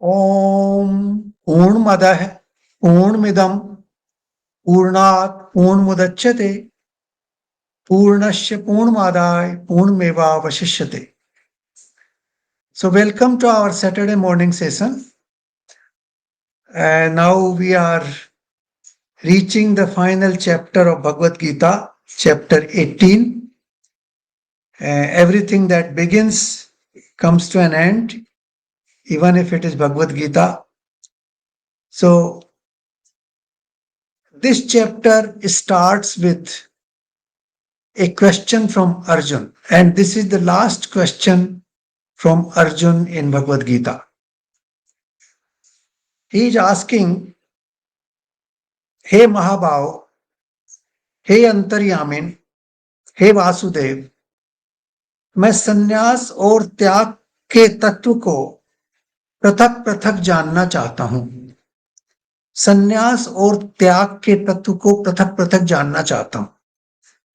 ओम पूर्णमदः पूर्णमिदं पूर्णात् पूर्णमुदच्यते पूर्णस्य पूर्णमादाय पूर्णमेवावशिष्यते. So welcome to our Saturday morning session. And now we are reaching the final chapter of Bhagavad Gita, chapter 18. Everything that begins comes to an end, even if it is Bhagavad Gita. So this chapter starts with a question from Arjun, and this is the last question from Arjun in Bhagavad Gita. He is asking, Hey Mahabhav, हे अंतर्यामिन, हे वासुदेव, मैं संन्यास और त्याग के तत्व को पृथक पृथक जानना चाहता हूं. संन्यास और त्याग के तत्व को पृथक पृथक जानना चाहता हूं.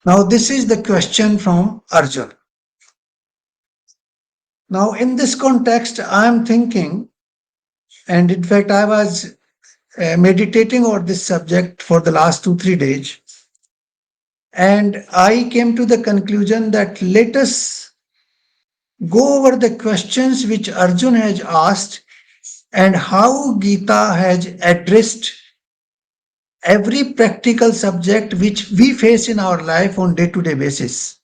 Now this is the question from Arjun. Now in this context I am thinking, and in fact I was meditating on this subject for the last 2-3 days, and I came to the conclusion that let us go over the questions which Arjun has asked and how Gita has addressed every practical subject which we face in our life on day-to-day basis.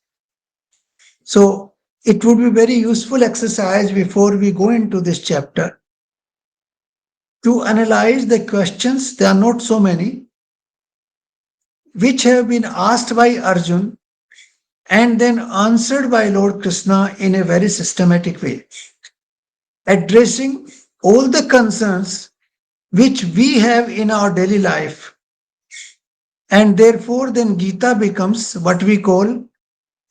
So it would be very useful exercise before we go into this chapter to analyze the questions, there are not so many, which have been asked by Arjun and then answered by Lord Krishna in a very systematic way, addressing all the concerns which we have in our daily life. And therefore, then Gita becomes what we call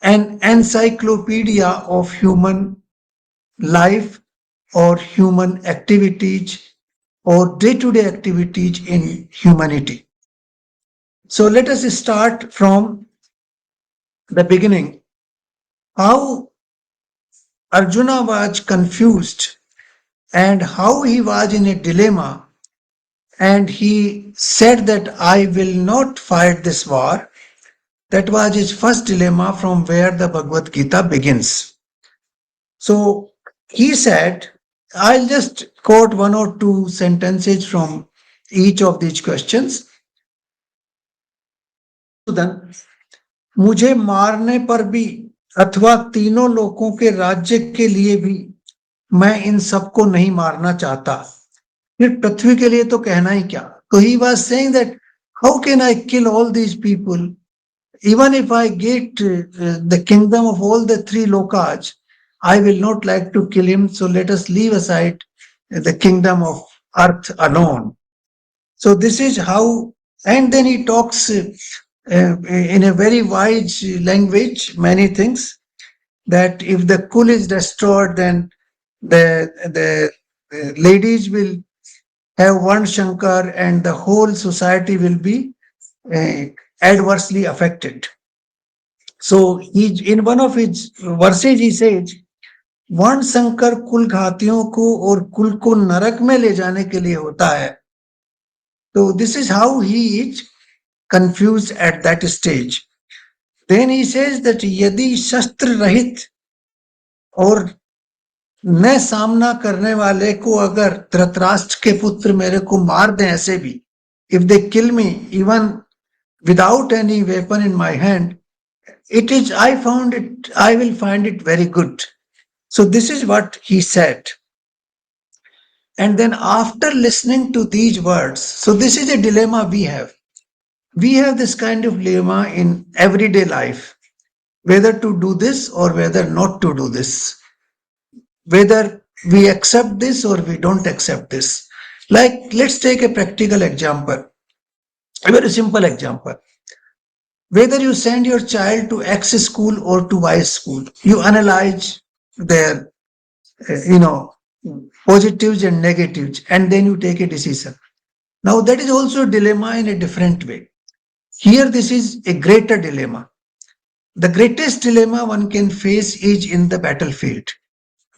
an encyclopedia of human life or human activities or day-to-day activities in humanity. So let us start from the beginning. How Arjuna was confused and how he was in a dilemma, and he said that I will not fight this war. That was his first dilemma from where the Bhagavad Gita begins. So he said, I'll just quote 1 or 2 sentences from each of these questions. मुझे मारने पर भी अथवा तीनों लोकों के राज्य के लिए भी मैं इन सबको नहीं मारना चाहता. फिर पृथ्वी के लिए तो कहना ही क्या. So he was saying that how can I kill all these people? Even if I get the kingdom of all the 3 lokas, I will not like to kill him. So let us leave aside the kingdom of earth alone. So this is how, and then he talks in a very wide language, many things, that if the kul is destroyed, then the ladies will have one Shankar and the whole society will be adversely affected. So in one of his verses he says, वर्ण संकर कुल घातियों को और कुल को नरक में ले जाने के लिए होता है. So this is how he is confused at that stage. Then he says that यदि शस्त्र रहित और न सामना करने वाले को अगर धृतराष्ट्र के पुत्र मेरे को मार दें ऐसे भी, if they kill me even without any weapon in my hand, I will find it very good. So this is what he said. And then after listening to these words, so this is a dilemma we have. We have this kind of dilemma in everyday life, whether to do this or whether not to do this, whether we accept this or we don't accept this. Like, let's take a practical example, a very simple example. Whether you send your child to X school or to Y school, you analyze their, positives and negatives, and then you take a decision. Now that is also a dilemma in a different way. Here this is a greater dilemma. The greatest dilemma one can face is in the battlefield,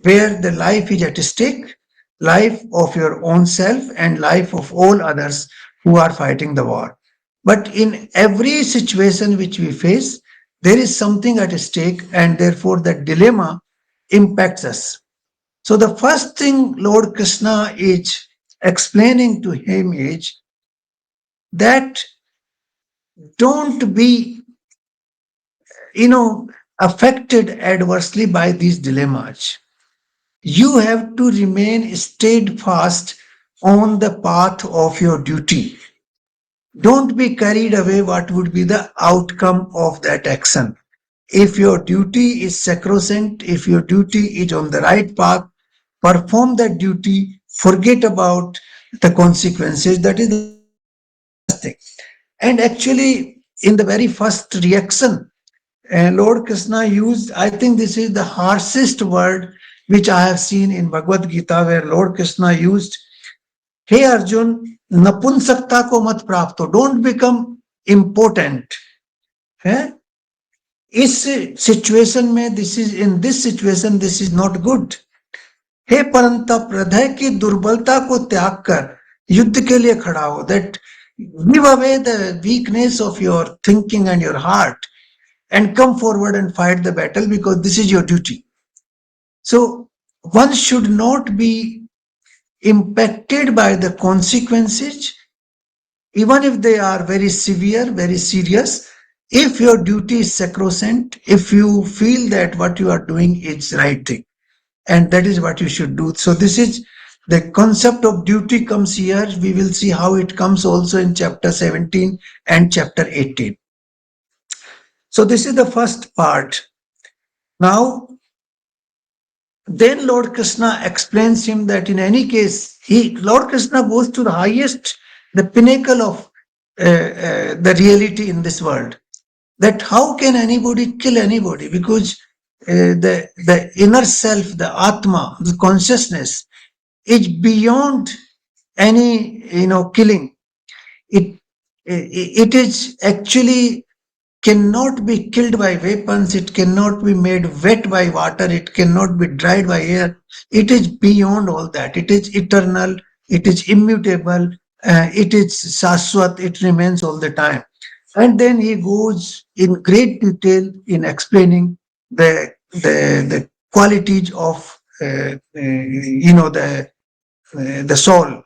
where the life is at stake life of your own self and life of all others who are fighting the war. But in every situation which we face, there is something at stake, and therefore that dilemma impacts us. So the first thing Lord Krishna is explaining to him is that don't be, you know, affected adversely by these dilemmas. You have to remain steadfast on the path of your duty. Don't be carried away what would be the outcome of that action. If your duty is sacrosanct, if your duty is on the right path, perform that duty, forget about the consequences. That is the first thing. And actually, in the very first reaction, Lord Krishna used, I think this is the harshest word which I have seen in Bhagavad Gita, where Lord Krishna used, Hey Arjun, नपुंसकता को मत प्राप्त हो, don't become important. है? इस situation में this is in this situation this is not good. हे परंतप हृदय की दुर्बलता को त्याग कर युद्ध के लिए खड़ा हो. That give away the weakness of your thinking and your heart and come forward and fight the battle because this is your duty. So one should not be impacted by the consequences, even if they are very severe, very serious. If your duty is sacrosanct, if you feel that what you are doing is right thing, and that is what you should do. So this is the concept of duty comes here. We will see how it comes also in chapter 17 and chapter 18. So this is the first part. Now, then Lord Krishna explains him that in any case, Lord Krishna goes to the highest, the pinnacle of the reality in this world. That how can anybody kill anybody? Because the inner self, the Atma, the consciousness, is beyond any killing. It it is actually cannot be killed by weapons, it cannot be made wet by water, it cannot be dried by air. It is beyond all that. It is eternal, it is immutable, it is Saswat, it remains all the time. And then he goes in great detail in explaining the qualities of the soul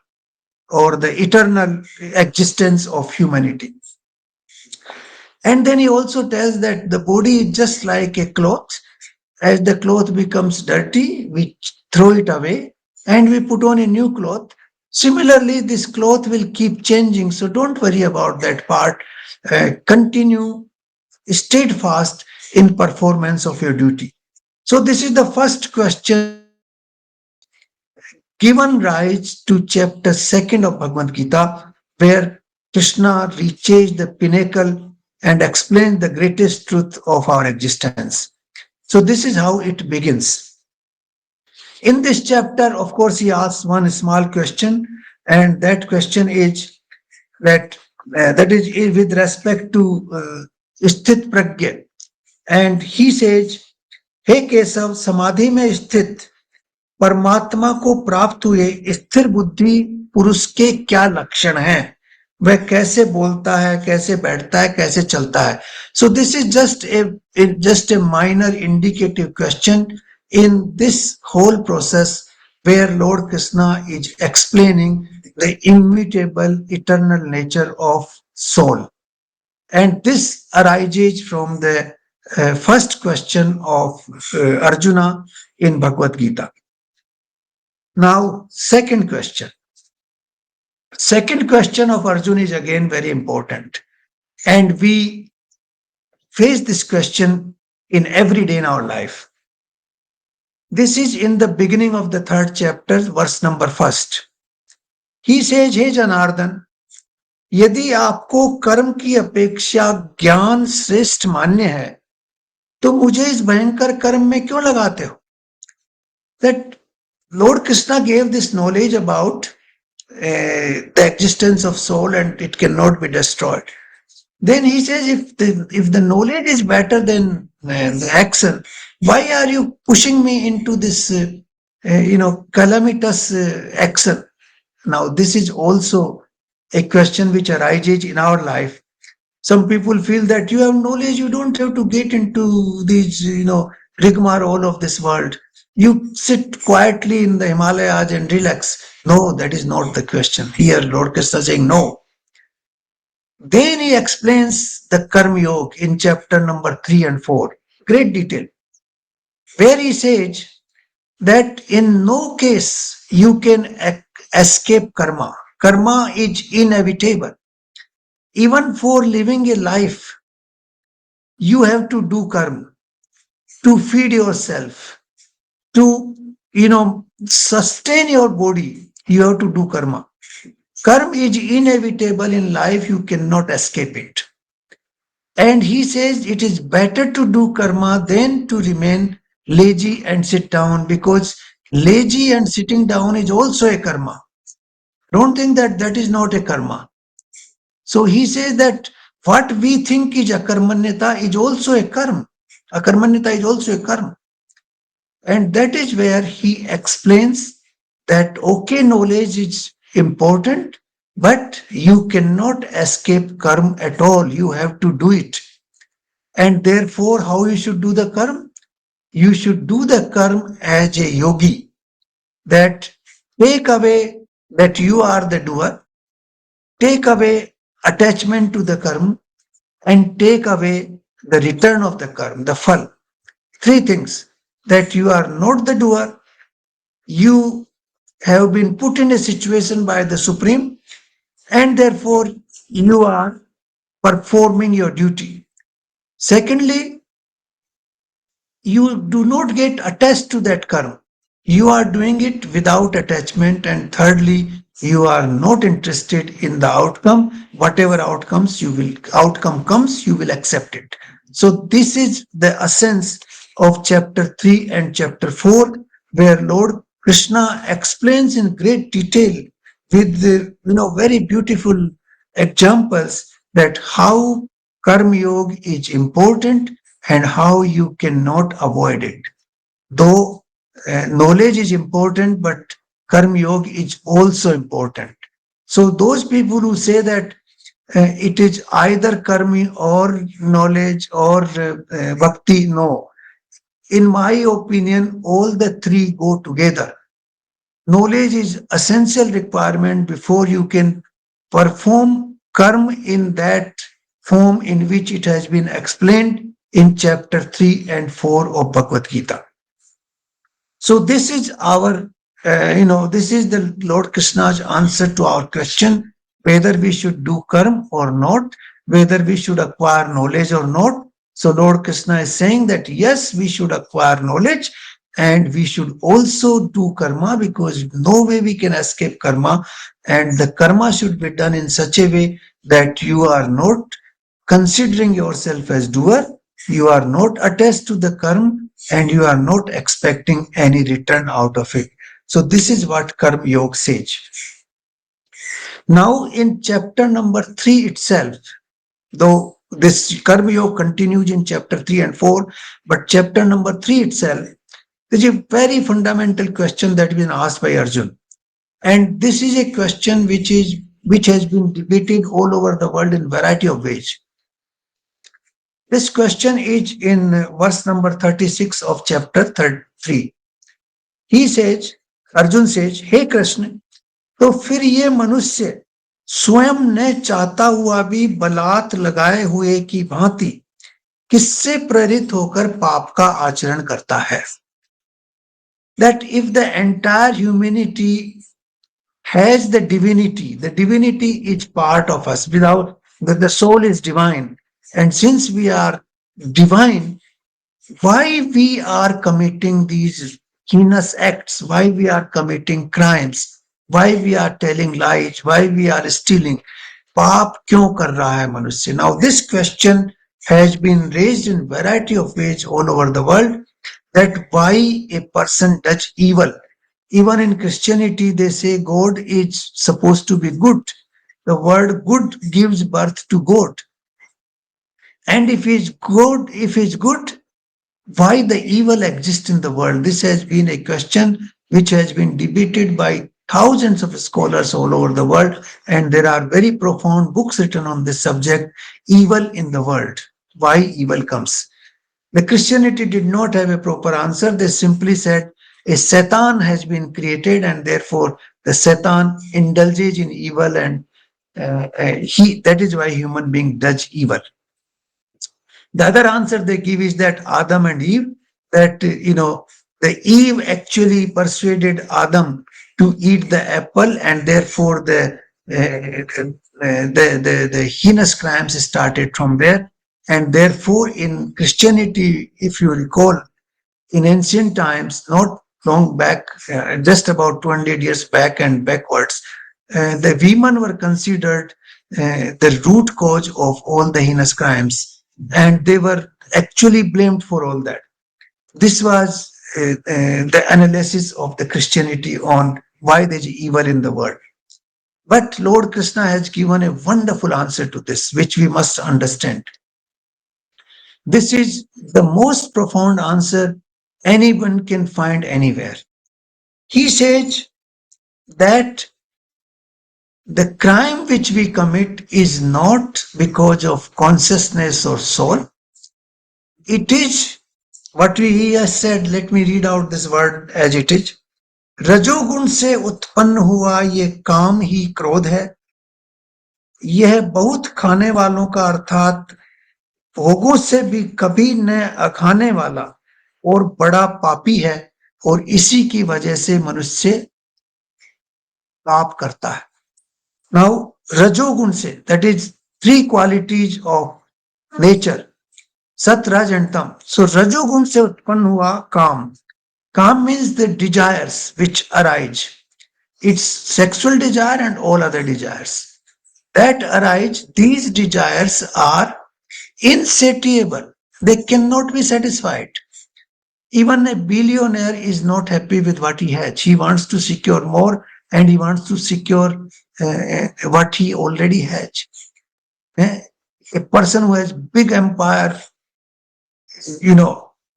or the eternal existence of humanity. And then he also tells that the body is just like a cloth. As the cloth becomes dirty, we throw it away and we put on a new cloth. Similarly, this cloth will keep changing. So don't worry about that part. Continue steadfast in performance of your duty. So this is the first question which has given rise to chapter 2 of Bhagavad Gita, where Krishna reaches the pinnacle and explains the greatest truth of our existence. So this is how it begins. In this chapter, of course, he asks one small question, and that question is that is with respect to Sthit Pragya. And he says, हे केशव, समाधि में स्थित परमात्मा को प्राप्त हुए स्थिर बुद्धि पुरुष के क्या लक्षण हैं, वह कैसे बोलता है, कैसे बैठता है, कैसे चलता है. So this is just a minor indicative question in this whole process where Lord Krishna is explaining the immutable eternal nature of soul. And this arises from the first question of Arjuna in Bhagavad Gita. Now, second question. Second question of Arjuna is again very important. And we face this question in every day in our life. This is in the beginning of the third chapter, verse number 1. He says, हे जनार्दन, यदि आपको कर्म की अपेक्षा ज्ञान श्रेष्ठ मान्य है, तो मुझे इस भयंकर कर्म में क्यों लगाते हो? That Lord Krishna gave this knowledge about the existence of soul and it cannot be destroyed. Then he says, if the knowledge is better than the action, why are you pushing me into this calamitous action. Now, this is also a question which arises in our life. Some people feel that you have knowledge, you don't have to get into these, rigmarole of this world. You sit quietly in the Himalayas and relax. No, that is not the question. Here, Lord Krishna is saying no. Then he explains the Karma Yoga in chapter number 3 and 4. Great detail. Where he says that in no case you can escape karma. Karma is inevitable. Even for living a life, you have to do karma to feed yourself, to, sustain your body. You have to do karma. Karma is inevitable in life. You cannot escape it. And he says it is better to do karma than to remain lazy and sit down, because lazy and sitting down is also a karma. Don't think that that is not a karma. So he says that what we think is akarmanyata is also a karma. Akarmanyata is also a karma. And that is where he explains that okay, knowledge is important, but you cannot escape karma at all. You have to do it. And therefore, how you should do the karma? You should do the karma as a yogi, that take away that you are the doer, take away attachment to the karma, and take away the return of the karma, the phal. Three things: that you are not the doer, you have been put in a situation by the Supreme, and therefore you are performing your duty. Secondly, you do not get attached to that karma. You are doing it without attachment. And thirdly, you are not interested in the outcome. Whatever outcome comes, you will accept it. So this is the essence of chapter 3 and chapter 4, where Lord Krishna explains in great detail with very beautiful examples that how karma yoga is important and how you cannot avoid it. Though knowledge is important, but karma yoga is also important. So those people who say that it is either karma or knowledge or bhakti, no. In my opinion, all the three go together. Knowledge is essential requirement before you can perform karma in that form in which it has been explained in chapter 3 and 4 of Bhagavad Gita. So this is this is the Lord Krishna's answer to our question whether we should do karma or not, whether we should acquire knowledge or not. So Lord Krishna is saying that yes, we should acquire knowledge and we should also do karma, because no way we can escape karma, and the karma should be done in such a way that you are not considering yourself as doer, you are not attached to the karma, and you are not expecting any return out of it. So this is what Karma Yoga says. Now in chapter number 3 itself, though this Karma Yoga continues in chapter 3 and 4, but chapter number 3 itself, there is a very fundamental question that has been asked by Arjun. And this is a question which has been debated all over the world in variety of ways. This question is in verse number 36 of chapter 3. He says, Arjun says, हे कृष्ण, तो फिर ये मनुष्य स्वयं न चाहता हुआ भी बलात् लगाए हुए की भांति किससे प्रेरित होकर पाप का आचरण करता है? That if the entire humanity has the divinity is part of us. Without that, the soul is divine, and since we are divine, why we are committing these heinous acts, why we are committing crimes, why we are telling lies, why we are stealing? पाप क्यों कर रहा है मनुष्य? Now this question has been raised in variety of ways all over the world, that why a person does evil. Even in Christianity, they say God is supposed to be good. The word good gives birth to God. And if he's good, why the evil exists in the world? This has been a question which has been debated by thousands of scholars all over the world, and there are very profound books written on this subject, evil in the world, why evil comes. The Christianity did not have a proper answer. They simply said a Satan has been created, and therefore the Satan indulges in evil, and he that is why human being does evil. The other answer they give is that Adam and Eve, that the Eve actually persuaded Adam to eat the apple, and therefore the heinous crimes started from there. And therefore, in Christianity, if you recall, in ancient times, not long back, just about 200 years back and backwards, the women were considered the root cause of all the heinous crimes, and they were actually blamed for all that. This was the analysis of the Christianity on why there is evil in the world. But Lord Krishna has given a wonderful answer to this, which we must understand. This is the most profound answer anyone can find anywhere. He says that the crime which we commit is not because of consciousness or soul. It is what he has said. Let me read out this word as it is. रजोगुण से उत्पन्न हुआ ये काम ही क्रोध है. यह बहुत खाने वालों का अर्थात भोगों से भी कभी न अखाने वाला और बड़ा पापी है, और इसी की वजह से मनुष्य पाप करता है. Now, Rajogun se, that is three qualities of nature, Sat, Raj and Tam. So Rajogun se utpann hua Kam. Kam means the desires which arise. It's sexual desire and all other desires. That arise, these desires are insatiable. They cannot be satisfied. Even a billionaire is not happy with what he has. He wants to secure more, and he wants to secure what he already has. Eh, A person who has big empire,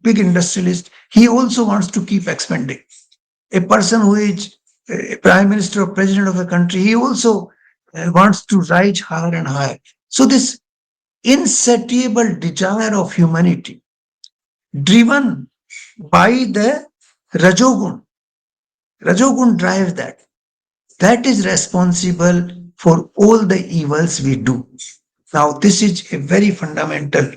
big industrialist, he also wants to keep expanding. A person who is a prime minister or president of a country, he also wants to rise higher and higher. So this insatiable desire of humanity, driven by the Rajogun, Rajogun drives that. That is responsible for all the evils we do. Now, this is a very fundamental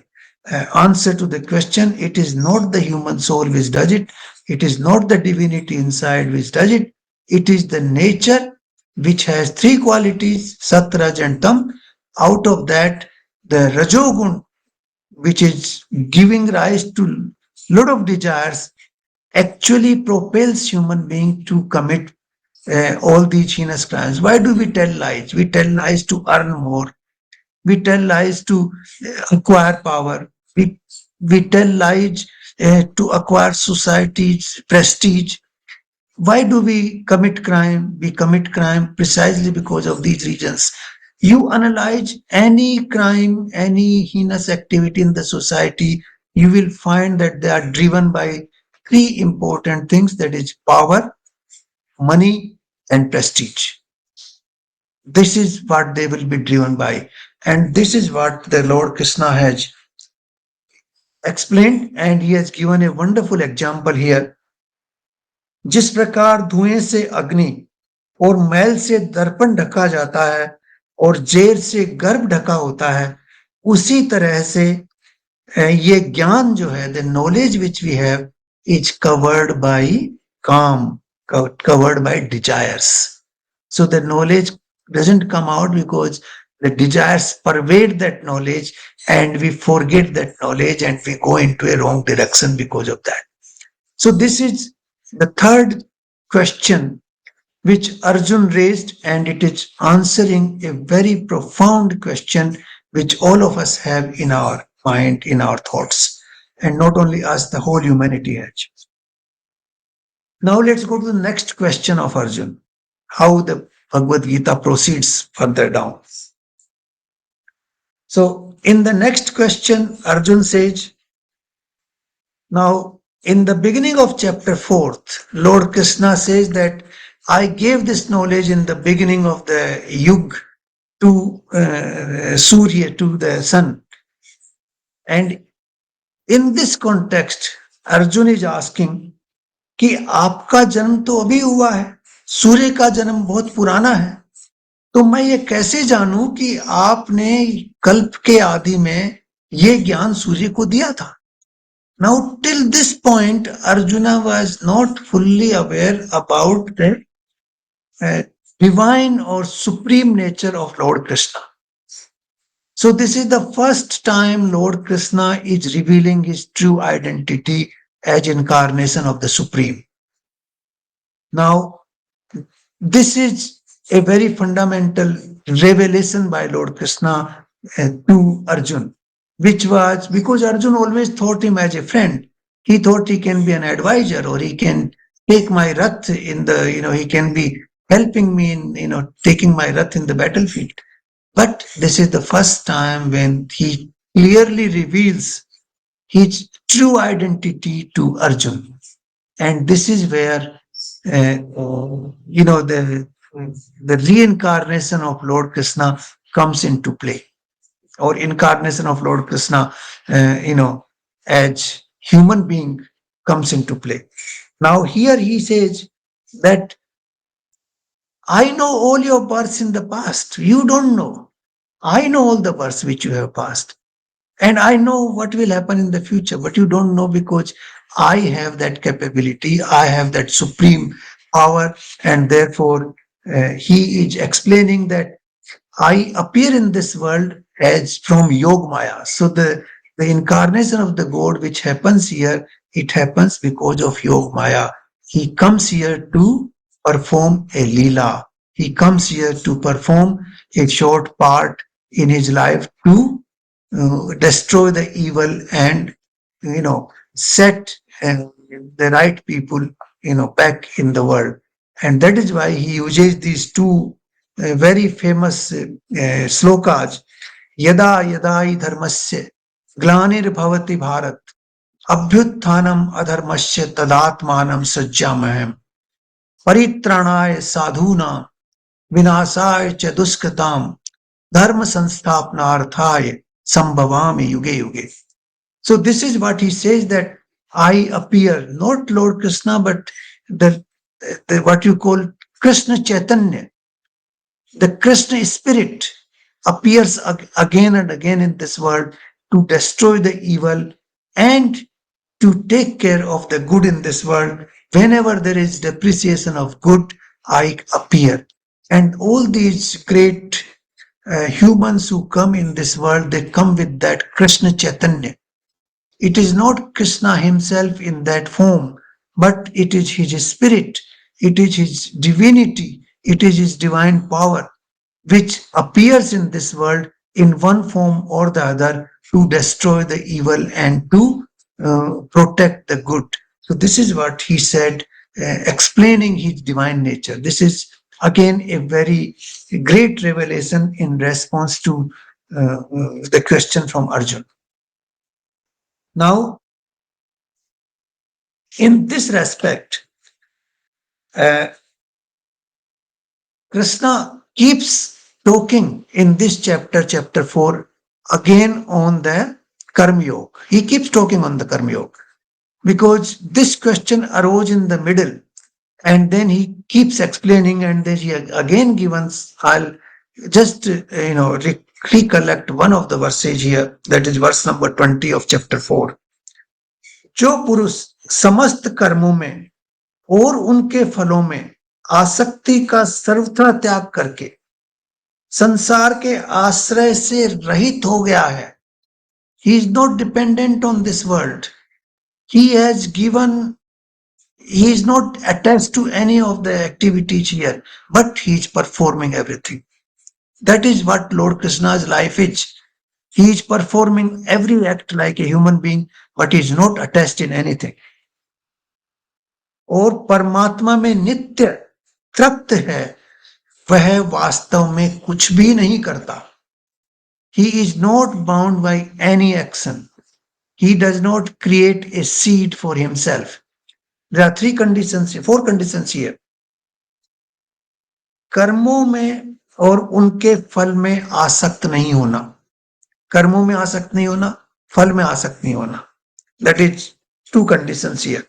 answer to the question. It is not the human soul which does it. It is not the divinity inside which does it. It is the nature which has three qualities, Sat, Raj and Tam. Out of that, the Rajogun, which is giving rise to lot of desires, actually propels human being to commit all these heinous crimes. Why do we tell lies? We tell lies to earn more. We tell lies to acquire power. We tell lies to acquire society's prestige. Why do we commit crime? We commit crime precisely because of these reasons. You analyze any crime, any heinous activity in the society, you will find that they are driven by three important things, that is power, money, and prestige. This is what they will be driven by. And this is what the Lord Krishna has explained, and he has given a wonderful example here. जिस प्रकार धुएं से अग्नि और मैल से दर्पण ढका जाता है और जेर से गर्भ ढका होता है, उसी तरह से ये ज्ञान जो है, the knowledge which we have is covered by काम, covered by desires. So the knowledge doesn't come out because the desires pervade that knowledge, and we forget that knowledge and we go into a wrong direction because of that. So this is the third question which Arjun raised, and it is answering a very profound question which all of us have in our mind, in our thoughts, and not only us, the whole humanity has. Now let's go to the next question of Arjun, how the Bhagavad Gita proceeds further down. So in the next question, Arjun says, now in the beginning of chapter 4th, Lord Krishna says that I gave this knowledge in the beginning of the Yug to Surya, to the sun. And in this context, Arjun is asking कि आपका जन्म तो अभी हुआ है, सूर्य का जन्म बहुत पुराना है, तो मैं ये कैसे जानूं कि आपने कल्प के आदि में ये ज्ञान सूर्य को दिया था. Now, till this point, Arjuna was not fully aware about the divine or supreme nature of Lord Krishna. So, this is the first time Lord Krishna is revealing his true identity as incarnation of the Supreme. Now, this is a very fundamental revelation by Lord Krishna to Arjun, which was because Arjun always thought him as a friend. He thought he can be an advisor or he can take my rath in the, he can be helping me in, taking my rath in the battlefield. But this is the first time when he clearly reveals his true identity to Arjun. And this is where the reincarnation of Lord Krishna comes into play, or incarnation of Lord Krishna, as human being comes into play. Now here he says that I know all your births in the past. You don't know. I know all the births which you have passed. And I know what will happen in the future, but you don't know because I have that capability. I have that supreme power. And therefore, he is explaining that I appear in this world as from Yog Maya. So the incarnation of the God which happens here, it happens because of Yog Maya. He comes here to perform a Leela. He comes here to perform a short part in his life to destroy the evil and, set the right people, back in the world. And that is why he uses these two very famous slokas. यदा यदा हि धर्मस्य ग्लानिर्भवति भारत अभ्युत्थानम अधर्मस्य तदात्मानं सृज्याम्यहम् परित्राणाय साधूनां विनाशाय च दुष्कृतां धर्म संस्थापनार्थाय संभवामि युगे युगे. So this is what he says, that I appear, not Lord Krishna, but the what you call Krishna Chaitanya, the Krishna spirit appears again and again in this world to destroy the evil and to take care of the good in this world. Whenever there is depreciation of good, I appear. And all these great humans who come in this world, they come with that Krishna Chaitanya. It is not Krishna himself in that form, but it is his spirit, it is his divinity, it is his divine power, which appears in this world in one form or the other to destroy the evil and to protect the good. So, this is what he said, explaining his divine nature. This is again a very great revelation in response to the question from Arjun. Now, in this respect, uh, Krishna keeps talking in this chapter, chapter 4, again on the Karma Yoga. He keeps talking on the Karma Yoga because this question arose in the middle, and then he keeps explaining, and then he again gives. I'll just recollect one of the verses here, that is verse number 20 of chapter 4. जो पुरुष समस्त कर्मों में और उनके फलों में आसक्ति का सर्वथा त्याग करके संसार के आश्रय से रहित हो गया है, he is not dependent on this world, he has given, he is not attached to any of the activities here, but he is performing everything. That is what Lord Krishna's life is. He is performing every act like a human being, but he is not attached in anything. और परमात्मा में नित्य तृप्त है, वह वास्तव में कुछ भी नहीं करता. He is not bound by any action. he does not create a seed for himself. There are three conditions, four conditions here. कर्मों में और उनके फल में आसक्त नहीं होना, कर्मों में आसक्त नहीं होना, फल में आसक्त नहीं होना. That is to conditions here.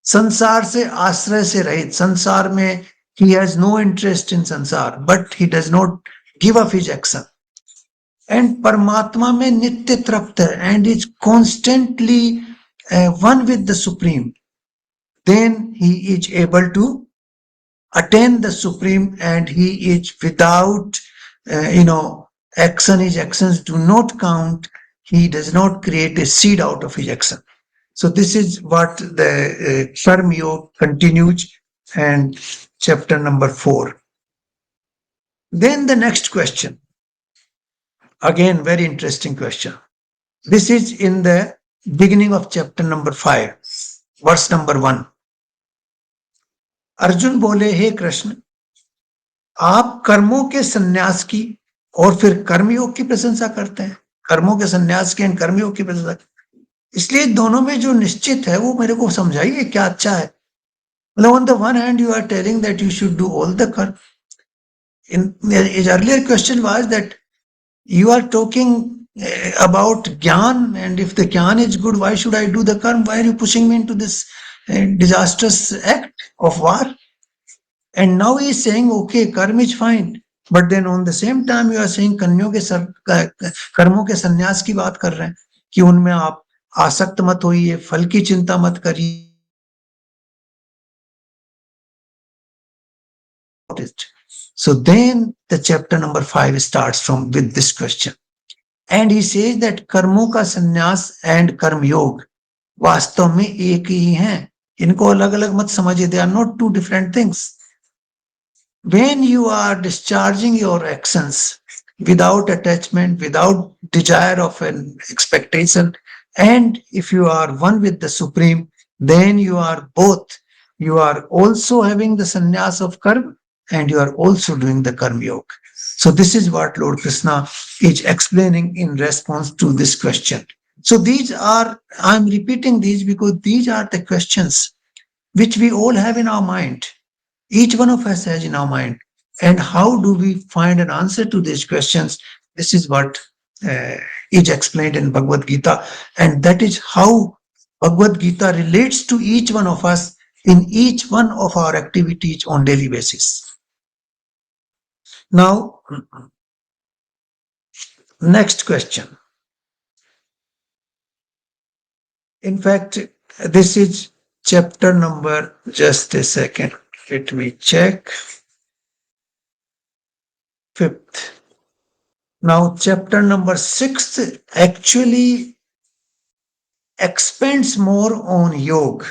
संसार से आश्रय से रहित, संसार में he has no interest in संसार, but he does not give up his action. And परमात्मा में नित्य तृप्त है and is constantly one with the supreme. Then he is able to attain the supreme, and he is without action. His actions do not count. He does not create a seed out of his action. So this is what the Karma Yoga continues, and chapter number 4. Then the next question, again very interesting question. This is in the beginning of chapter number 5, verse number 1. Arjun बोले, हे कृष्ण, आप कर्मों के संन्यास की और फिर कर्मयोग की प्रशंसा करते हैं. कर्मों के संन्यास की और कर्मयोग की प्रशंसा, इसलिए दोनों में जो निश्चित है वो मेरे को समझाइए क्या अच्छा है. मतलब on the one hand you are telling that you should do all the karma. In his earlier question was that you are talking about Gyan, and if the Gyan is good, why should I do the karma? Why are you pushing me into this disastrous act of war? And now he is saying, okay, karma is fine. But then on the same time you are saying कर्मों के संन्यास की बात कर रहे हैं कि उनमें आप आसक्त मत होइए, फल की चिंता मत करिए. So then the chapter number 5 starts from with this question. And he says that कर्मों का संन्यास and कर्म योग वास्तव में एक ही हैं. इनको अलग अलग मत समझिए. They are not two different things. When you are discharging your actions without attachment, without desire of an expectation, and if you are one with the Supreme, then you are both. You are also having the sannyas of karma, and you are also doing the karma yoga. So this is what Lord Krishna is explaining in response to this question. So these are, I'm repeating these because these are the questions which we all have in our mind. Each one of us has in our mind. And how do we find an answer to these questions? This is what is explained in Bhagavad Gita. And that is how Bhagavad Gita relates to each one of us in each one of our activities on daily basis. Now, next question. In fact, this is chapter number, just a second, let me check. 5th. Now, chapter number 6 actually expands more on yoga.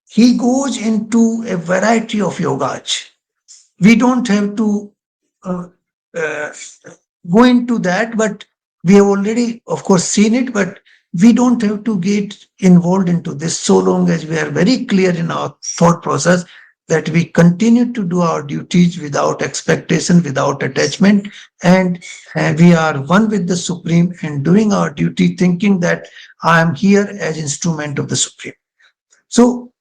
He goes into a variety of yogas. We don't have to go into that, but we have already, of course, seen it, but we don't have to get involved into this so long as we are very clear in our thought process that we continue to do our duties without expectation, without attachment, and we are one with the Supreme and doing our duty, thinking that I am here as instrument of the Supreme. So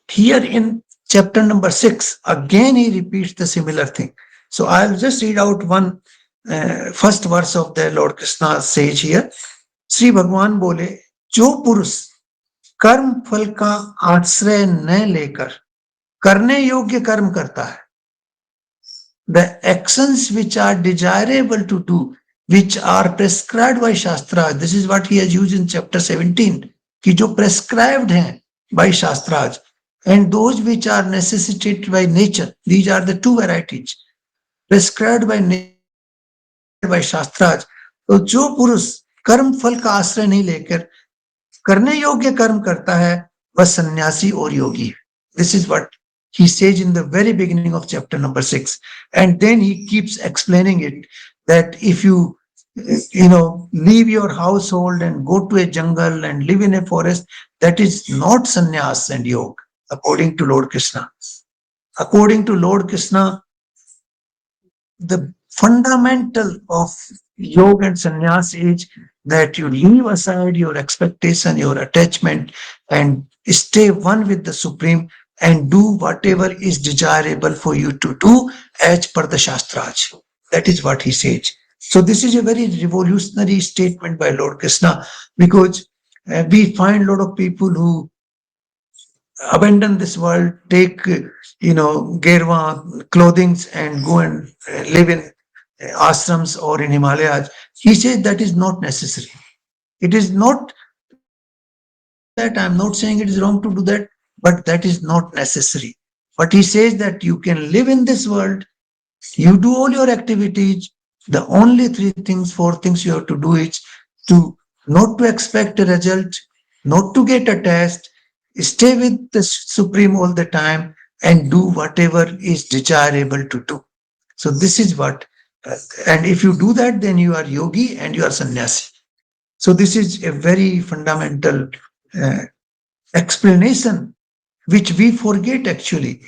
here in chapter number 6, again he repeats the similar thing. So I'll just read out one first verse of the Lord Krishna says here. Shri भगवान बोले, जो पुरुष कर्म फल का आश्रय न लेकर करने योग्य कर्म करता है, the actions which are desirable to do, which are prescribed by Shastra, this is what he has used in chapter 17, कि जो prescribed हैं by Shastras, and those which are necessitated by nature, these are the two varieties, prescribed by nature, by Shastras. तो जो पुरुष कर्म फल का आश्रय नहीं लेकर करने योग्य कर्म करता है, वह सन्यासी और योगी है. This is what he says in the very beginning of chapter number 6. And then he keeps explaining it, that if you leave your household and go to a jungle and live in a forest, that is not sannyas and yoga, according to Lord Krishna. According to Lord Krishna, the fundamental of yoga and sannyas is that you leave aside your expectation, your attachment, and stay one with the Supreme and do whatever is desirable for you to do as per the Shastras. That is what he says. So this is a very revolutionary statement by Lord Krishna because we find a lot of people who abandon this world, take gerwa clothings and go and live in ashrams or in Himalayas. He says that is not necessary. It is not wrong to do that. I'm not saying it is wrong to do that, but that is not necessary. But he says that you can live in this world, you do all your activities. The only three things, four things you have to do is to not to expect a result, not to get attached, stay with the Supreme all the time, and do whatever is desirable to do. So this is what, and if you do that, then you are yogi and you are sannyasi. So this is a very fundamental uh, explanation which we forget actually.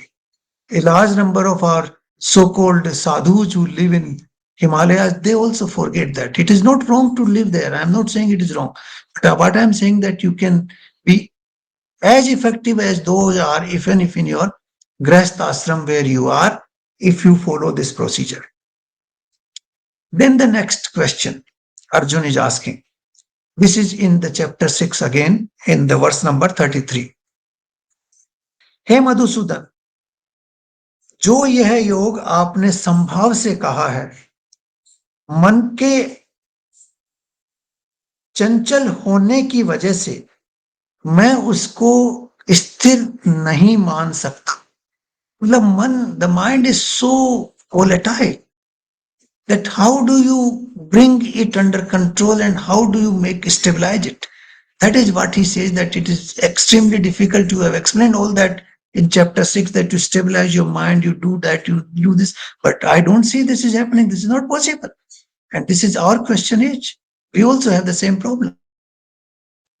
A large number of our so-called sadhus who live in Himalayas, they also forget that. It is not wrong to live there. I'm not saying it is wrong. But what I'm saying that you can be as effective as those are, even if in your grahast ashram where you are, if you follow this procedure. Then the next question Arjun is asking. This is in the chapter 6 again, in the verse number 33. हे मधुसूदन, जो यह योग आपने संभाव से कहा है, मन के चंचल होने की वजह से मैं उसको स्थिर नहीं मान सकता. मतलब मन, the mind is so volatile that how do you bring it under control and how do you make stabilize it? That is what he says, that it is extremely difficult. You have explained all that in chapter 6, that you stabilize your mind, you do that, you do this, but I don't see this is happening. This is not possible. And this is our question is, we also have the same problem,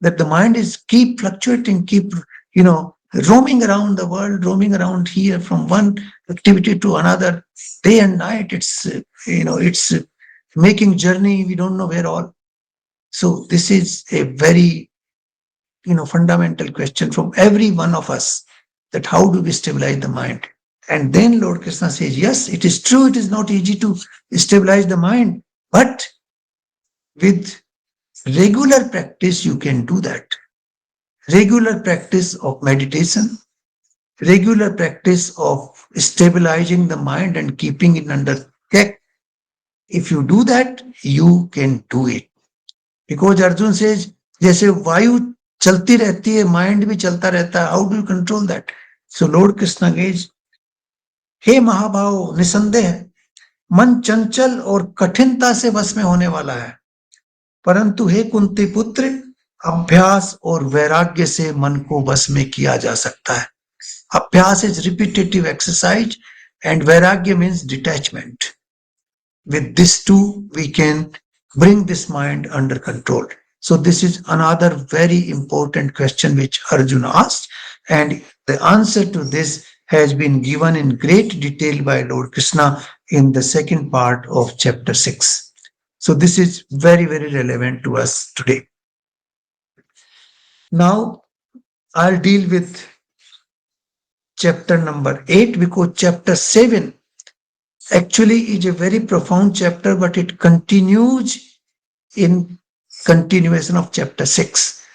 that the mind is keep fluctuating, keep, roaming around the world, roaming around here from one activity to another, day and night. It's making journey, we don't know where all. So this is a very, fundamental question from every one of us, that how do we stabilize the mind? And then Lord Krishna says, yes, it is true, it is not easy to stabilize the mind, but with regular practice, you can do that. Regular practice of meditation, regular practice of stabilizing the mind and keeping it under check. If you do that, you can do it. Because Arjun says, जैसे वायु चलती रहती है, mind भी चलता रहता है, how do you control that? So lord Krishna says, हे महाभाव, निसंदेह मन चंचल और कठिनता से वश में होने वाला है, परंतु हे कुंती पुत्र, अभ्यास और वैराग्य से मन को वश में किया जा सकता है. अभ्यास इज रिपीटेटिव एक्सरसाइज एंड वैराग्य means detachment. With this too, we can bring this mind under control. So this is another very important question which Arjuna asked, and the answer to this has been given in great detail by Lord Krishna in the second part of chapter 6. So this is very, very relevant to us today. Now, I'll deal with chapter number 8, because chapter 7 actually is a very profound chapter, but it continues in continuation of chapter 6,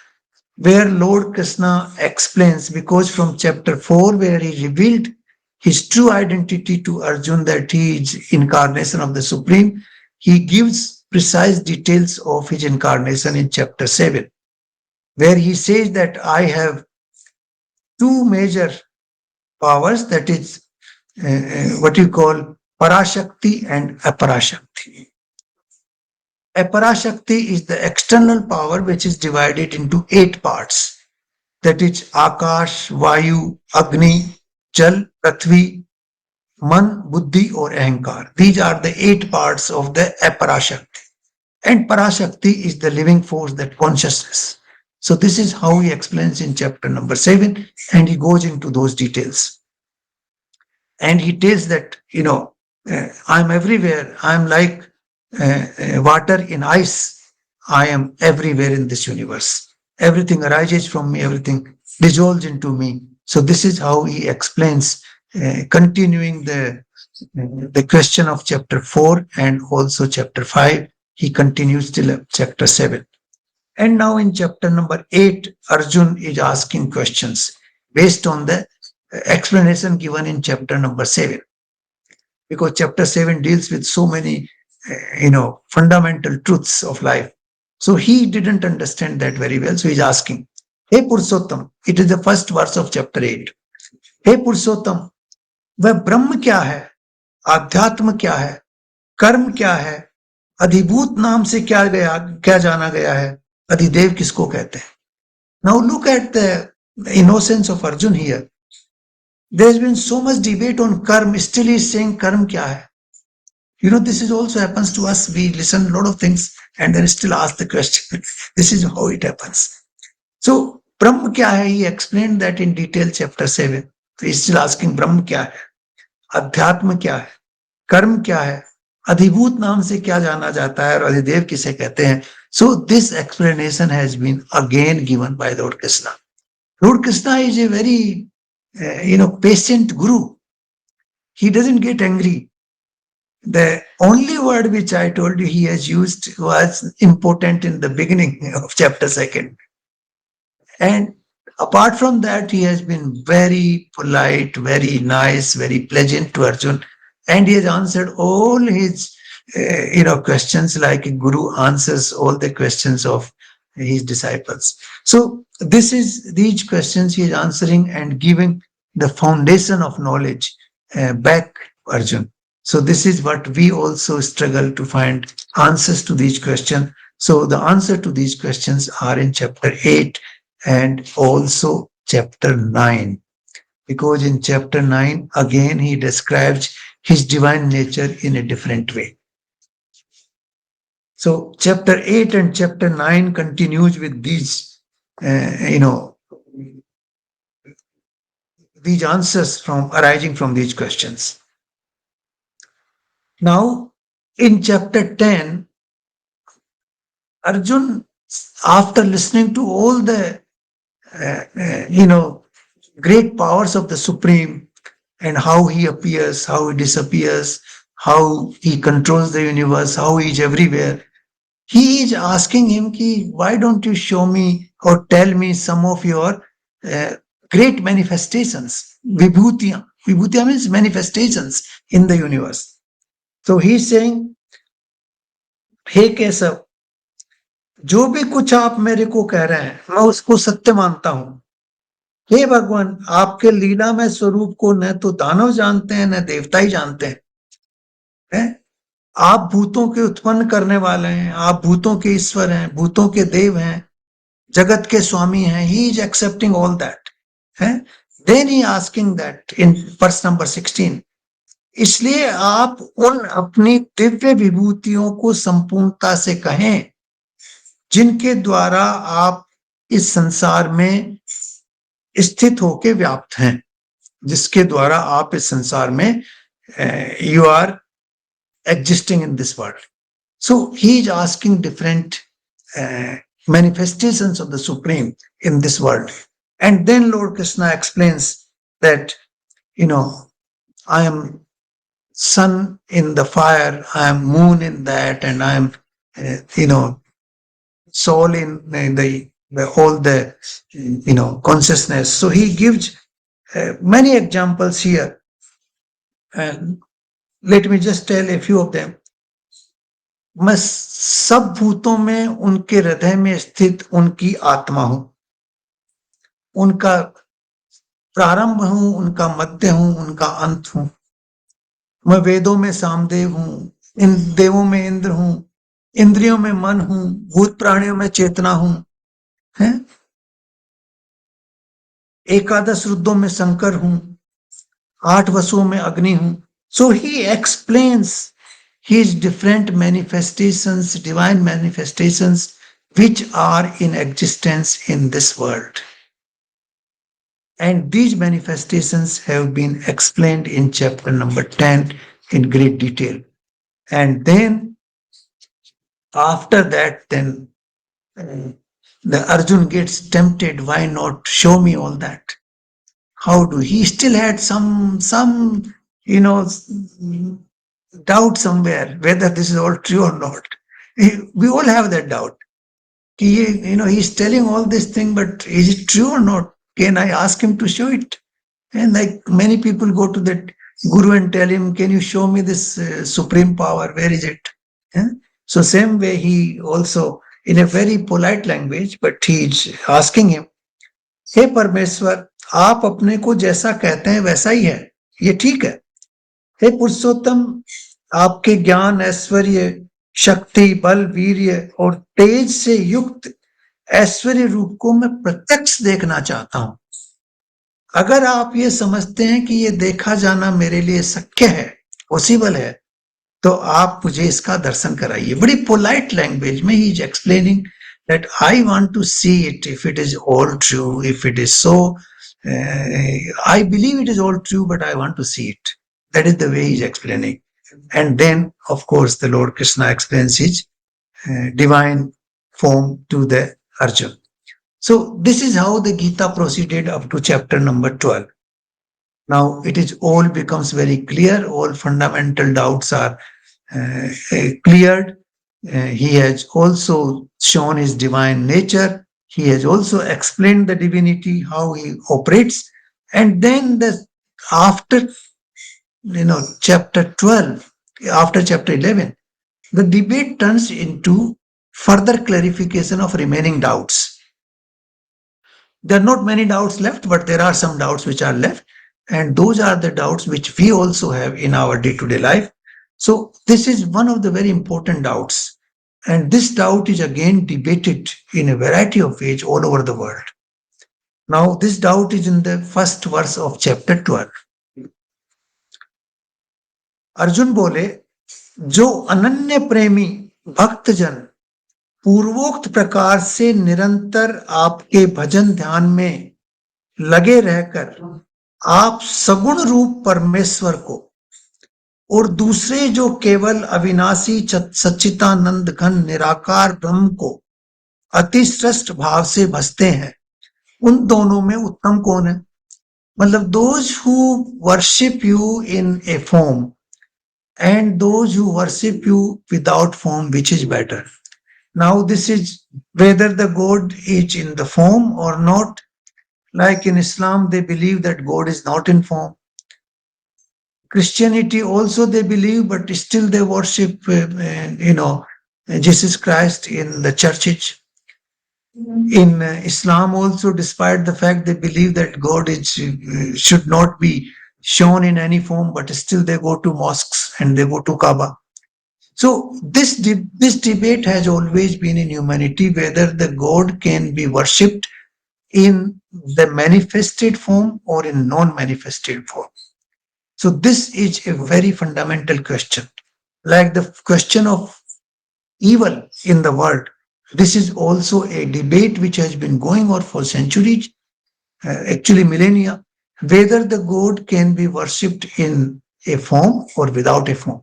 where Lord Krishna explains, because from chapter 4, where he revealed his true identity to Arjun, that he is incarnation of the Supreme, he gives precise details of his incarnation in chapter 7, where he says that I have two major powers, that is what you call Parashakti and Aparashakti. Aparashakti is the external power which is divided into 8 parts. That is Akash, Vayu, Agni, Jal, Prithvi, Man, Buddhi or Ahankar. These are the 8 parts of the Aparashakti. And Parashakti is the living force, that consciousness. So this is how he explains in chapter number 7, and he goes into those details. And he tells that, I'm everywhere. I'm like water in ice. I am everywhere in this universe. Everything arises from me, everything dissolves into me. So this is how he explains, continuing the question of chapter 4 and also chapter 5. He continues till chapter 7. And now in chapter number 8, Arjun is asking questions based on the explanation given in chapter number 7, because chapter 7 deals with so many fundamental truths of life. So he didn't understand that very well, so he's asking, hey Purushottam, it is the first verse of chapter 8. Hey Purushottam, वह ब्रह्म क्या है, आध्यात्म क्या है, कर्म क्या है, अधिभूत नाम से क्या जाना गया है, अधिदेव किसको कहते हैं. Now look at the innocence of Arjun here. There has been so much debate on karma, still he is saying karma kya hai. This is also happens to us. We listen a lot of things and then still ask the question. This is how it happens. So, Brahma kya hai? He explained that in detail, chapter 7. So, he's still asking Brahma kya hai? Adhyatma kya hai? Karma kya hai? अधिभूत नाम से क्या जाना जाता है और अधिदेव किसे कहते हैं. So, this explanation has been again given by Lord Krishna. Lord Krishna is a very, patient guru. He doesn't get angry. The only word which I told you he has used was important in the beginning of chapter 2. And apart from that, he has been very polite, very nice, very pleasant to Arjun. And he has answered all his, questions like a guru answers all the questions of his disciples. So these questions he is answering and giving the foundation of knowledge back to Arjun. So this is what we also struggle to find answers to these questions. So the answer to these questions are in chapter 8 and also chapter 9. Because in chapter 9, again, he describes his divine nature in a different way. So chapter 8 and chapter 9 continues with these, these answers arising from these questions. Now, in chapter 10, Arjun, after listening to all the, great powers of the Supreme and how he appears, how he disappears, how he controls the universe, how he is everywhere, he is asking him, why don't you show me or tell me some of your great manifestations, vibhutiya. Vibhutiya means manifestations in the universe. So he is saying, हे केशव, जो भी कुछ आप मेरे को कह रहे हैं मैं उसको सत्य मानता हूं. हे भगवान, आपके लीला में स्वरूप को न तो दानव जानते हैं न देवता ही जानते हैं. आप भूतों के उत्पन्न करने वाले हैं, आप भूतों के ईश्वर हैं, भूतों के देव हैं, जगत के स्वामी हैं. He is accepting all that. Then he asking that in verse number 16, इसलिए आप उन अपनी दिव्य विभूतियों को संपूर्णता से कहें जिनके द्वारा आप इस संसार में स्थित होके व्याप्त हैं, जिसके द्वारा आप इस संसार में you are existing in this world. So he is asking different manifestations of the Supreme in this world. And then Lord Krishna explains that, I am sun in the fire, I am moon in that, and I am, soul in the all the, consciousness. So he gives many examples here. And let me just tell a few of them. मैं सब भूतों में उनके हृदय में स्थित उनकी आत्मा हूं, उनका प्रारंभ हूं, उनका मध्य हूं, उनका अंत हूं. मैं वेदों में सामदेव हूं, इन देवों में इंद्र हूं, इंद्रियों में मन हूं, भूत प्राणियों में चेतना हूं, है? एकादश रुद्रों में शंकर हूं, 8 वसुओं में अग्नि हूं. So he explains his different manifestations, divine manifestations, which are in existence in this world. And these manifestations have been explained in chapter number 10 in great detail. And then after that, then uh, the Arjun gets tempted. Why not show me all that? How do he still had some you know doubt somewhere whether this is all true or not. We all have that doubt. He's telling all this thing, but is it true or not? Can I ask him to show it? And like many people go to that guru and tell him, can you show me this supreme power? Where is it? Yeah? So same way he also, in a very polite language, but he's asking him, हे परमेश्वर, आप अपने को जैसा कहते हैं वैसा ही है, ये ठीक है। हे पुरुषोत्तम, आपके ज्ञान, ऐश्वर्य, शक्ति, बल, वीर्य और तेज से युक्त ऐश्वर्य रूप को मैं प्रत्यक्ष देखना चाहता हूं। अगर आप ये समझते हैं कि ये देखा जाना मेरे लिए शक्य है, पॉसिबल है, तो आप मुझे इसका दर्शन कराइए। बड़ी पोलाइट लैंग्वेज में he is explaining that I want to see it, if it is all true, if it is so, I believe it is all true, but I want to see it. That is the way he's explaining. And then, of course, the Lord Krishna explains his divine form to the Arjun. So this is how the Gita proceeded up to chapter number 12. Now it is all becomes very clear. All fundamental doubts are cleared. He has also shown his divine nature. He has also explained the divinity, how he operates. And then after chapter 12, after chapter 11, the debate turns into further clarification of remaining doubts. There are not many doubts left, but there are some doubts which are left. And those are the doubts which we also have in our day-to-day life. So this is one of the very important doubts. And this doubt is again debated in a variety of ways all over the world. Now, this doubt is in the first verse of chapter 12. Arjun बोले, जो अनन्य प्रेमी भक्तजन पूर्वोक्त प्रकार से निरंतर आपके भजन ध्यान में लगे रहकर आप सगुण रूप परमेश्वर को और दूसरे जो केवल अविनाशी सच्चिदानंद घन निराकार ब्रह्म को अति श्रेष्ठ भाव से भजते हैं, उन दोनों में उत्तम कौन है? मतलब those who worship you in a form and those who worship you without form, which is better? Now this is whether the God is in the form or not. Like in Islam, they believe that God is not in form. Christianity also they believe, but still they worship, Jesus Christ in the churches. In Islam also, despite the fact they believe that God should not be shown in any form, but still they go to mosques and they go to Kaaba. So this debate has always been in humanity, whether the God can be worshipped in the manifested form or in non-manifested form. So this is a very fundamental question. Like the question of evil in the world, this is also a debate which has been going on for centuries, actually millennia, whether the God can be worshipped in a form or without a form.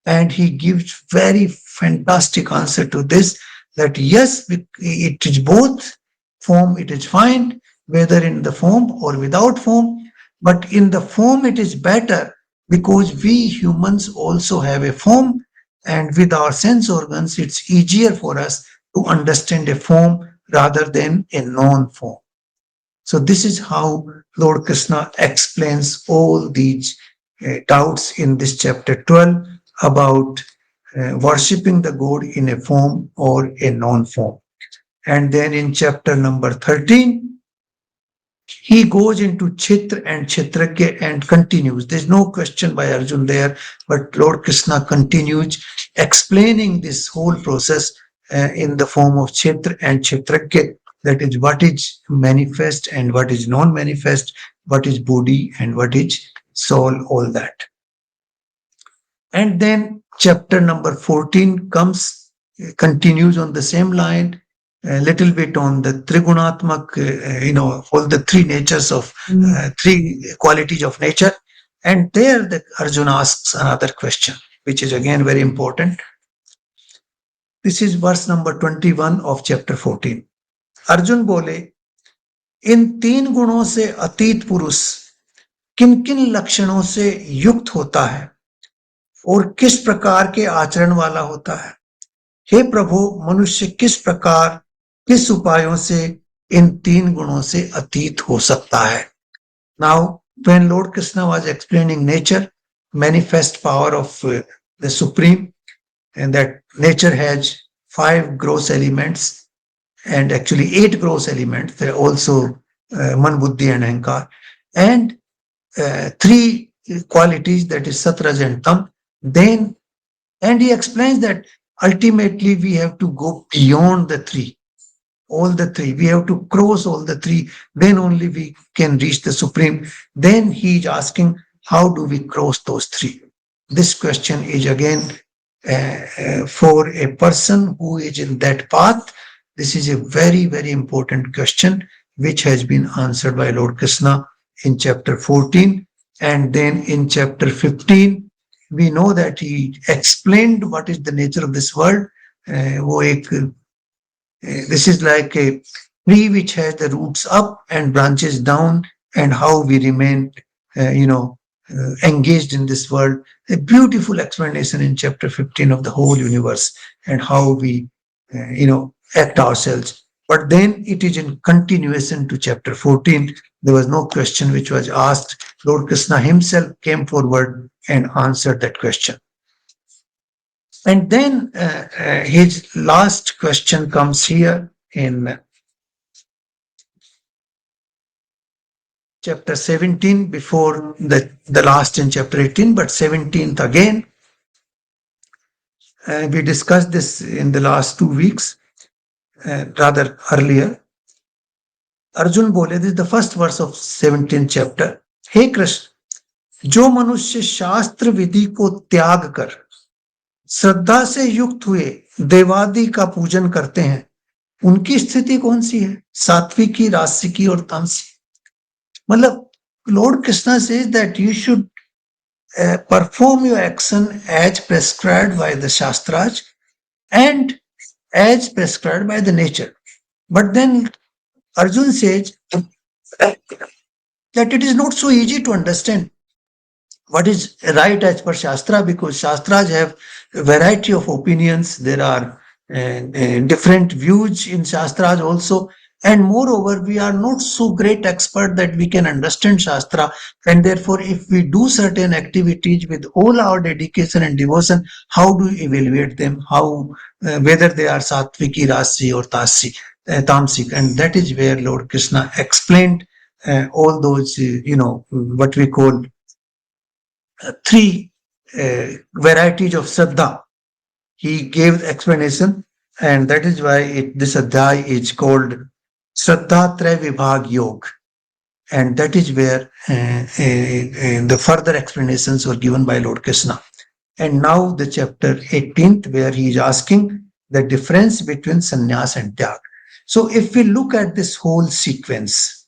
And he gives very fantastic answer to this, that yes, it is both form, it is fine, whether in the form or without form, but in the form it is better because we humans also have a form, and with our sense organs it's easier for us to understand a form rather than a non-form. So this is how Lord Krishna explains all these doubts in this chapter 12 about worshipping the God in a form or a non-form. And then in chapter number 13, he goes into Chitra and Kshetragya and continues. There's no question by Arjun there, but Lord Krishna continues explaining this whole process in the form of Chitra and Kshetragya. That is what is manifest and what is non-manifest, what is body and what is soul, all that. And then chapter number 14 continues on the same line, a little bit on the Trigunatmak, all the three natures of three qualities of nature. And there the Arjuna asks another question, which is again very important. This is verse number 21 of chapter 14. Arjun बोले, इन तीन गुणों से अतीत पुरुष किन किन लक्षणों से युक्त होता है और किस प्रकार के आचरण वाला होता है? हे प्रभु, मनुष्य किस प्रकार, किस उपायों से इन तीन गुणों से अतीत हो सकता है? Now, when Lord Krishna was explaining nature, manifest power of the Supreme, and that nature has five gross elements and actually eight gross elements. There are also Man, Buddhi, and Ahankar, and three qualities, that is Satraj and Tam. Then, and he explains that ultimately we have to go beyond the three, all the three. We have to cross all the three. Then only we can reach the Supreme. Then he is asking, how do we cross those three? This question is again for a person who is in that path. This is a very, very important question which has been answered by Lord Krishna in chapter 14. And then in chapter 15, we know that he explained what is the nature of this world. वो एक this is like a tree which has the roots up and branches down, and how we remain, engaged in this world. A beautiful explanation in chapter 15 of the whole universe and how we, act ourselves. But then it is in continuation to chapter 14. There was no question which was asked. Lord Krishna himself came forward and answered that question. And then his last question comes here in chapter 17, before the last in chapter 18, but 17th again. We discussed this in the last 2 weeks, rather earlier. Arjun bole, this is the first verse of 17th chapter. Hey Krishna, जो मनुष्य शास्त्र विधि को त्याग कर श्रद्धा से युक्त हुए देवादि का पूजन करते हैं, उनकी स्थिति कौन सी है? सात्विकी, राजसिकी और तामसी. मतलब Lord Krishna says that you should perform your action as prescribed by the Shastras and as prescribed by the nature. But then Arjun says that it is not so easy to understand what is right as per Shastra, because Shastras have a variety of opinions. There are different views in Shastras also. And moreover, we are not so great expert that we can understand Shastra. And therefore, if we do certain activities with all our dedication and devotion, how do we evaluate them? How, whether they are Satviki, Rasi or Tamsik. And that is where Lord Krishna explained all those, what we call three varieties of Shraddha. He gave explanation, and that is why this adhyay is called Shraddha Tray Vibhag Yog. And that is where the further explanations were given by Lord Krishna. And now the chapter 18th, where he is asking the difference between sannyas and tyag. So if we look at this whole sequence,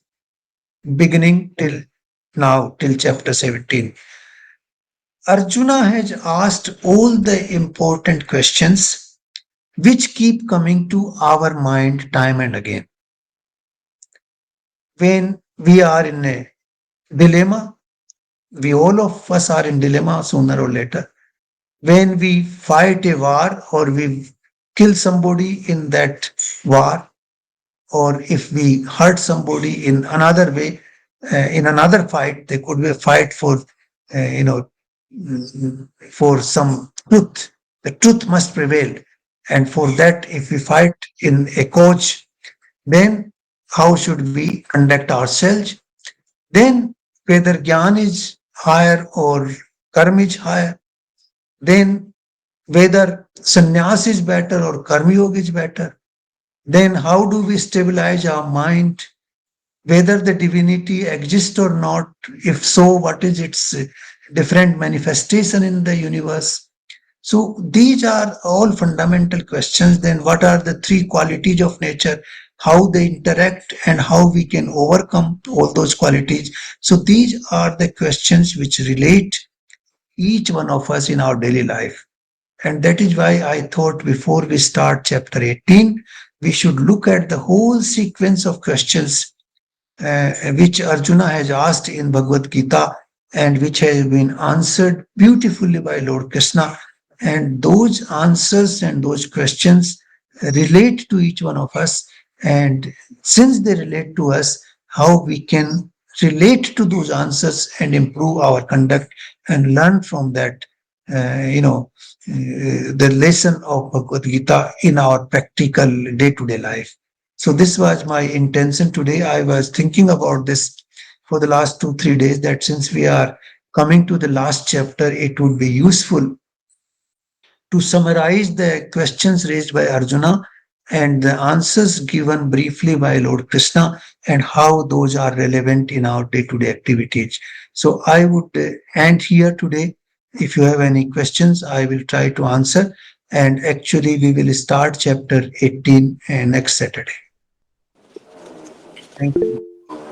beginning till now, till chapter 17, Arjuna has asked all the important questions which keep coming to our mind time and again. When we are in a dilemma, we all of us are in dilemma sooner or later. When we fight a war or we kill somebody in that war, or if we hurt somebody in another way, in another fight, there could be a fight for, for some truth. The truth must prevail. And for that, if we fight in a cause, then how should we conduct ourselves? Then whether Gyan is higher or Karma is higher, then whether sannyas is better or Karma Yoga is better, then how do we stabilize our mind? Whether the divinity exists or not, if so, what is its different manifestation in the universe? So these are all fundamental questions. Then what are the three qualities of nature? how they interact, and how we can overcome all those qualities. So these are the questions which relate each one of us in our daily life. And that is why I thought before we start chapter 18, we should look at the whole sequence of questions which Arjuna has asked in Bhagavad Gita, and which has been answered beautifully by Lord Krishna. And those answers and those questions relate to each one of us. And since they relate to us, how we can relate to those answers and improve our conduct and learn from that, the lesson of Bhagavad Gita in our practical day to day life. So this was my intention today. I was thinking about this for the last 2, 3 days, that since we are coming to the last chapter, it would be useful to summarize the questions raised by Arjuna and the answers given briefly by Lord Krishna, and how those are relevant in our day to day activities. So I would end here today. If you have any questions, I will try to answer. And actually, we will start chapter 18 next Saturday. Thank you.